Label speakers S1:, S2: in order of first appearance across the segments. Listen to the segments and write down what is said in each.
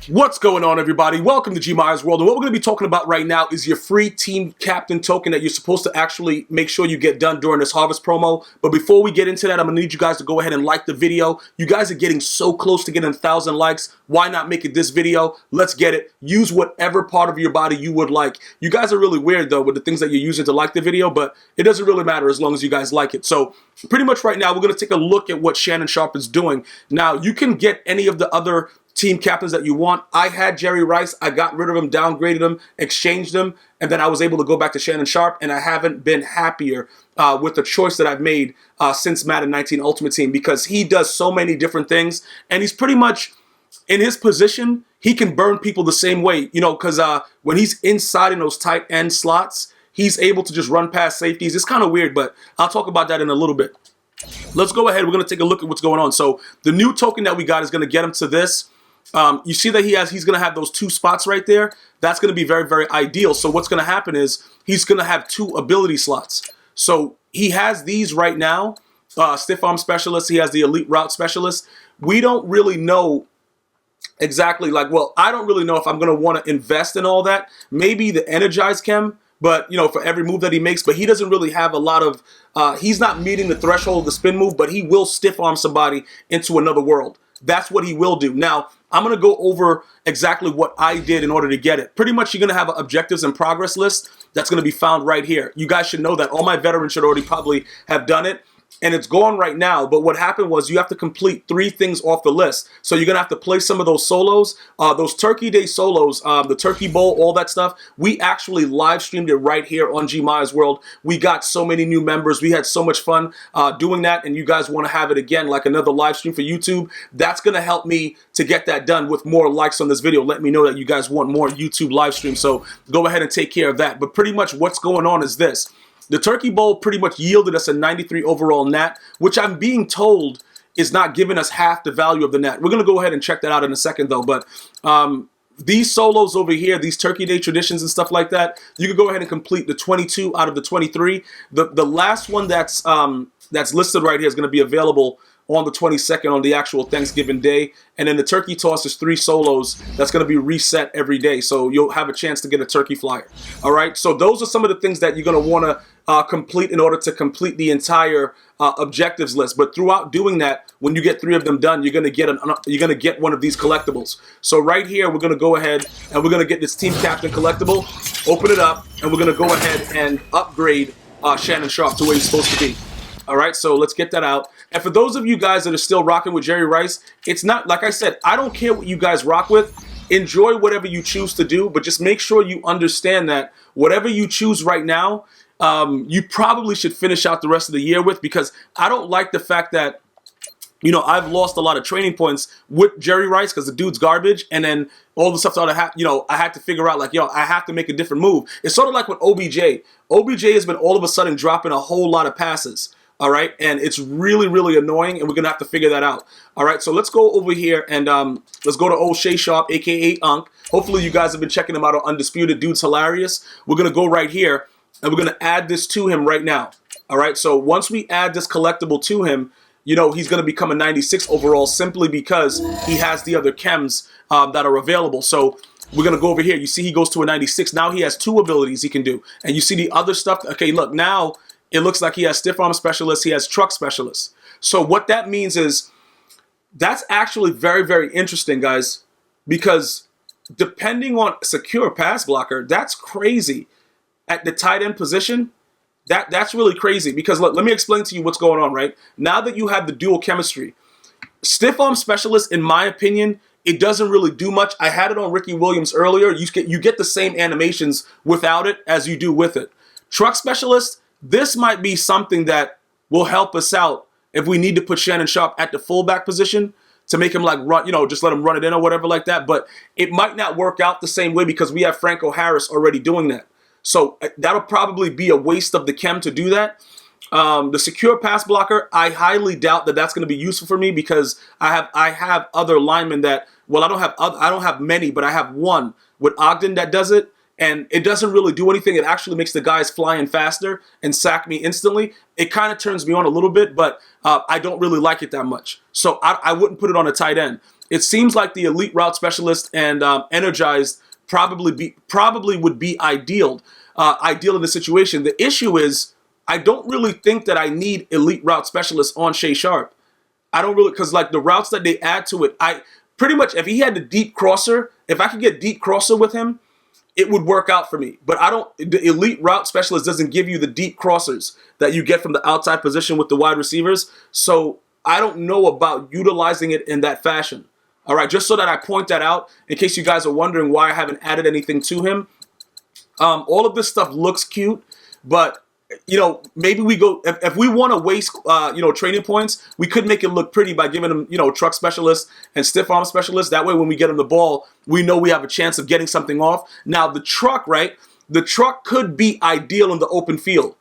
S1: What's going on, everybody? Welcome to GmiasWorld, and what we're going to be talking about right now is your free team captain token that you're supposed to actually make sure you get done during this harvest promo. But before we get into that, I'm going to need you guys to go ahead and like the video. You guys are getting so close to getting 1,000 likes. Why not make it this video? Let's get it. Use whatever part of your body you would like. You guys are really weird, though, with the things that you're using to like the video, but it doesn't really matter as long as you guys like it. So pretty much right now, we're going to take a look at what Shannon Sharpe is doing. Now, you can get any of the other team captains that you want. I had Jerry Rice. I got rid of him, downgraded him, exchanged him, and then I was able to go back to Shannon Sharpe, and I haven't been happier with the choice that I've made since Madden 19 Ultimate Team, because he does so many different things, and he's pretty much in his position. He can burn people the same way, you know, because when he's inside in those tight end slots, he's able to just run past safeties. It's kind of weird, but I'll talk about that in a little bit. Let's go ahead. We're going to take a look at what's going on. So the new token that we got is going to get him to this. You see that he's going to have those two spots right there. That's going to be very, very ideal. So what's going to happen is he's going to have two ability slots. So he has these right now, stiff arm specialist. He has the elite route specialist. We don't really know exactly, I don't really know if I'm going to want to invest in all that. Maybe the energize chem, but, you know, for every move that he makes. But he doesn't really have a lot of, he's not meeting the threshold of the spin move, but he will stiff arm somebody into another world. That's what he will do. Now, I'm going to go over exactly what I did in order to get it. Pretty much, you're going to have an objectives and progress list that's going to be found right here. You guys should know that. All my veterans should already probably have done it. And it's gone right now. But what happened was you have to complete 3 things off the list. So you're going to have to play some of those solos, those Turkey Day solos, the Turkey Bowl, all that stuff. We actually live streamed it right here on GmiasWorld. We got so many new members. We had so much fun doing that. And you guys want to have it again, like another live stream for YouTube. That's going to help me to get that done with more likes on this video. Let me know that you guys want more YouTube live streams. So go ahead and take care of that. But pretty much what's going on is this. The Turkey Bowl pretty much yielded us a 93 overall nat, which I'm being told is not giving us half the value of the nat. We're going to go ahead and check that out in a second, though. But these solos over here, these Turkey Day traditions and stuff like that, you can go ahead and complete the 22 out of the 23. The last one that's listed right here is going to be available on the 22nd on the actual Thanksgiving Day. And then the turkey toss is 3 solos that's going to be reset every day. So you'll have a chance to get a turkey flyer. All right. So those are some of the things that you're going to want to complete in order to complete the entire objectives list. But throughout doing that, when you get 3 of them done, you're going to get one of these collectibles. So right here, we're going to go ahead and we're going to get this team captain collectible, open it up, and we're going to go ahead and upgrade Shannon Sharpe to where he's supposed to be. All right, so let's get that out. And for those of you guys that are still rocking with Jerry Rice, it's not, like I said, I don't care what you guys rock with. Enjoy whatever you choose to do, but just make sure you understand that whatever you choose right now, you probably should finish out the rest of the year with, because I don't like the fact that, you know, I've lost a lot of training points with Jerry Rice because the dude's garbage, and then all the stuff that I had to figure out, like, I have to make a different move. It's sort of like with OBJ. OBJ has been all of a sudden dropping a whole lot of passes. All right, and it's really, really annoying, and we're going to have to figure that out. All right, so let's go over here, and let's go to old Shay Sharpe, a.k.a. Unk. Hopefully you guys have been checking him out on Undisputed. Dude's hilarious. We're going to go right here, and we're going to add this to him right now. All right, so once we add this collectible to him, you know, he's going to become a 96 overall simply because he has the other chems that are available. So we're going to go over here. You see he goes to a 96. Now he has 2 abilities he can do. And you see the other stuff. Okay, look, now it looks like he has stiff arm specialist. He has truck specialist. So what that means is that's actually very, very interesting, guys, because depending on secure pass blocker, that's crazy. At the tight end position, that's really crazy, because look, let me explain to you what's going on, right? Now that you have the dual chemistry, stiff arm specialist, in my opinion, it doesn't really do much. I had it on Ricky Williams earlier. You get the same animations without it as you do with it. Truck specialist, this might be something that will help us out if we need to put Shannon Sharpe at the fullback position to make him like run, just let him run it in or whatever like that. But it might not work out the same way because we have Franco Harris already doing that. So that'll probably be a waste of the chem to do that. The secure pass blocker, I highly doubt that that's going to be useful for me because I have other linemen that, well, I don't have many, but I have one with Ogden that does it. And it doesn't really do anything. It actually makes the guys fly in faster and sack me instantly. It kind of turns me on a little bit, but I don't really like it that much. So I wouldn't put it on a tight end. it seems like the elite route specialist and energized probably would be ideal in this situation. The issue is I don't really think that I need elite route specialist on Shay Sharpe. I don't really, because like the routes that they add to it, I pretty much, if he had the deep crosser, if I could get deep crosser with him, it would work out for me. But I don't, the elite route specialist doesn't give you the deep crossers that you get from the outside position with the wide receivers. So I don't know about utilizing it in that fashion. All right, just so that I point that out in case you guys are wondering why I haven't added anything to him. All of this stuff looks cute, but you know, maybe we go, if we want to waste, you know, training points, we could make it look pretty by giving them, you know, truck specialist and stiff arm specialist. That way, when we get him the ball, we know we have a chance of getting something off. Now, the truck, right? The truck could be ideal in the open field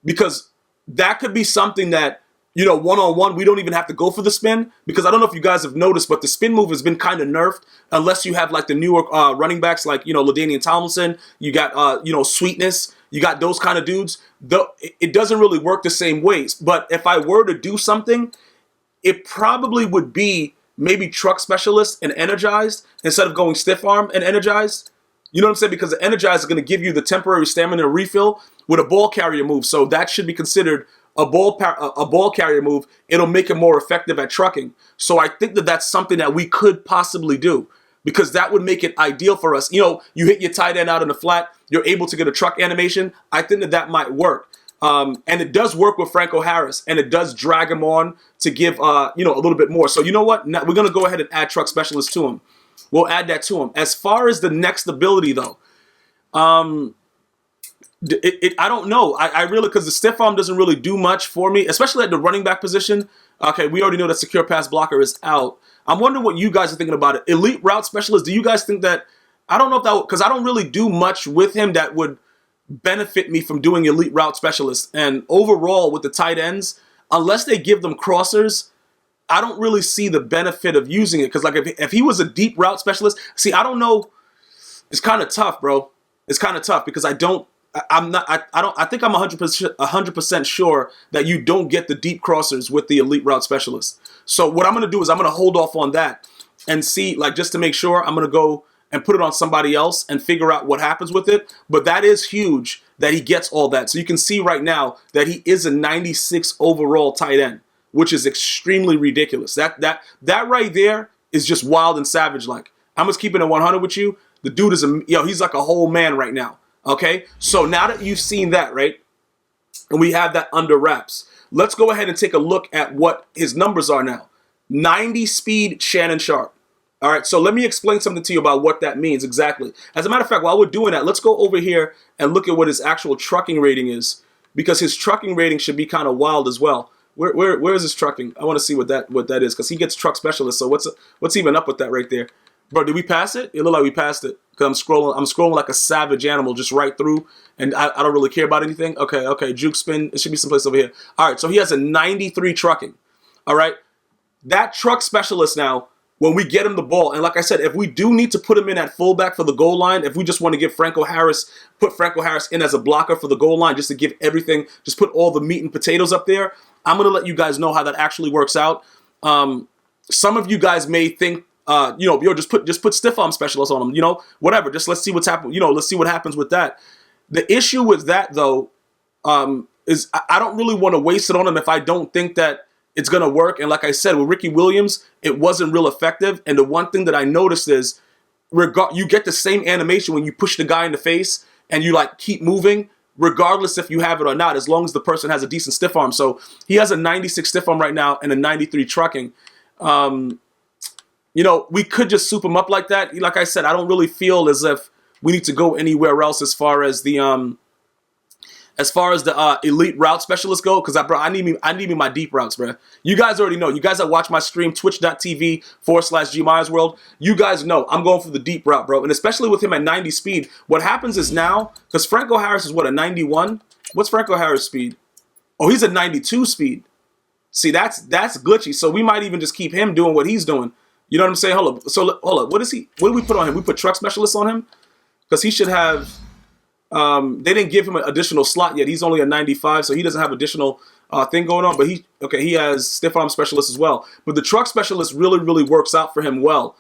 S1: because that could be something that, you know, one-on-one, we don't even have to go for the spin because I don't know if you guys have noticed, but the spin move has been kind of nerfed unless you have like the newer running backs like, you know, LaDainian Tomlinson, you got, you know, Sweetness, you got those kind of dudes. It doesn't really work the same ways. But if I were to do something, it probably would be maybe truck specialist and energized instead of going stiff arm and energized. You know what I'm saying? Because the energized is going to give you the temporary stamina refill with a ball carrier move. So that should be considered a ball carrier move. It'll make it more effective at trucking. So I think that that's something that we could possibly do because that would make it ideal for us. You know, you hit your tight end out in the flat, you're able to get a truck animation. I think that that might work. And it does work with Franco Harris, and it does drag him on to give, you know, a little bit more. So you know what? Now, we're going to go ahead and add truck specialist to him. We'll add that to him. As far as the next ability, though, I don't know. I really, because the stiff arm doesn't really do much for me, especially at the running back position. Okay, we already know that secure pass blocker is out. I'm wondering what you guys are thinking about it. Elite route specialist, do you guys think that, I don't know if that, because I don't really do much with him that would benefit me from doing elite route specialist. And overall with the tight ends, unless they give them crossers, I don't really see the benefit of using it. Because like if he was a deep route specialist, see, I don't know. It's kind of tough, bro. It's kind of tough because I think I'm 100% sure that you don't get the deep crossers with the elite route specialist. So what I'm going to do is I'm going to hold off on that and see, like, just to make sure, I'm going to go and put it on somebody else and figure out what happens with it. But that is huge that he gets all that. So you can see right now that he is a 96 overall tight end, which is extremely ridiculous. That right there is just wild and savage. Like, I'm just keeping it 100 with you. The dude is he's like a whole man right now. Okay, so now that you've seen that, right, and we have that under wraps, let's go ahead and take a look at what his numbers are now. 90 speed Shannon Sharpe. All right, so let me explain something to you about what that means exactly. As a matter of fact, while we're doing that, let's go over here and look at what his actual trucking rating is, because his trucking rating should be kind of wild as well. Where is his trucking? I want to see what that is, because he gets truck specialist. So what's even up with that right there? Bro, did we pass it? It looked like we passed it. Because I'm scrolling like a savage animal just right through, and I don't really care about anything. Okay, juke spin. It should be someplace over here. All right, so he has a 93 trucking. All right, that truck specialist now, when we get him the ball, and like I said, if we do need to put him in at fullback for the goal line, if we just want to give put Franco Harris in as a blocker for the goal line, just to give everything, just put all the meat and potatoes up there, I'm going to let you guys know how that actually works out. Some of you guys may think, you know, just put stiff arm specialist on him, you know, whatever. Just let's see what's happening. You know, let's see what happens with that. The issue with that, though, is I don't really want to waste it on him if I don't think that it's going to work. And like I said, with Ricky Williams, it wasn't real effective. And the one thing that I noticed is you get the same animation when you push the guy in the face and you like keep moving, regardless if you have it or not, as long as the person has a decent stiff arm. So he has a 96 stiff arm right now and a 93 trucking. You know, we could just soup him up like that. Like I said, I don't really feel as if we need to go anywhere else as far as the elite route specialists go, because I need me my deep routes, bro. You guys already know. You guys that watch my stream, twitch.tv/GmiasWorld, you guys know I'm going for the deep route, bro. And especially with him at 90 speed, what happens is now, because Franco Harris is what, a 91? What's Franco Harris speed? Oh, he's a 92 speed. See, that's glitchy. So we might even just keep him doing what he's doing. You know what I'm saying? Hold up. So hold up. What did we put on him? We put truck specialist on him? Because he should have, they didn't give him an additional slot yet. He's only a 95, so he doesn't have additional thing going on, but he has stiff arm specialist as well. But the truck specialist really works out for him well.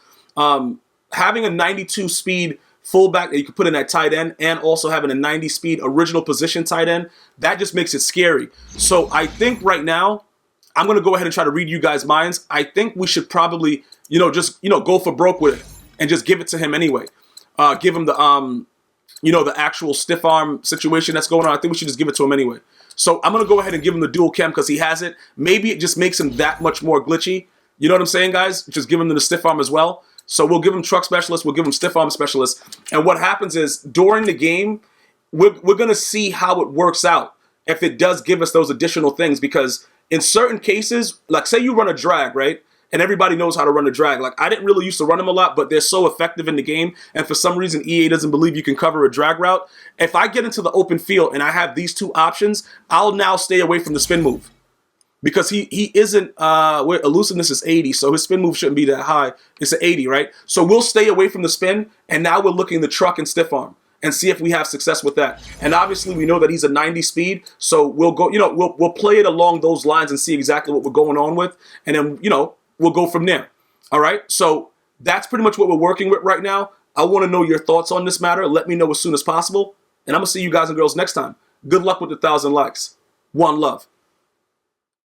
S1: Having a 92 speed fullback that you can put in at tight end and also having a 90 speed original position tight end, that just makes it scary. So I think right now, I'm going to go ahead and try to read you guys' minds. I think we should probably, just go for broke with it and just give it to him anyway. Give him the, the actual stiff arm situation that's going on. I think we should just give it to him anyway. So I'm going to go ahead and give him the dual cam because he has it. Maybe it just makes him that much more glitchy. You know what I'm saying, guys? Just give him the stiff arm as well. So we'll give him truck specialist. We'll give him stiff arm specialist. And what happens is during the game, we're going to see how it works out if it does give us those additional things, because in certain cases, like say you run a drag, right? And everybody knows how to run a drag. Like I didn't really used to run them a lot, but they're so effective in the game. And for some reason, EA doesn't believe you can cover a drag route. If I get into the open field and I have these two options, I'll now stay away from the spin move. Because he isn't, where elusiveness is 80, so his spin move shouldn't be that high. It's an 80, right? So we'll stay away from the spin, and now we're looking the truck and stiff arm and see if we have success with that. And obviously we know that he's a 90 speed, so we'll go, we'll play it along those lines and see exactly what we're going on with, and then, we'll go from there. All right? So that's pretty much what we're working with right now. I want to know your thoughts on this matter. Let me know as soon as possible, and I'm going to see you guys and girls next time. Good luck with the 1,000 likes. One love.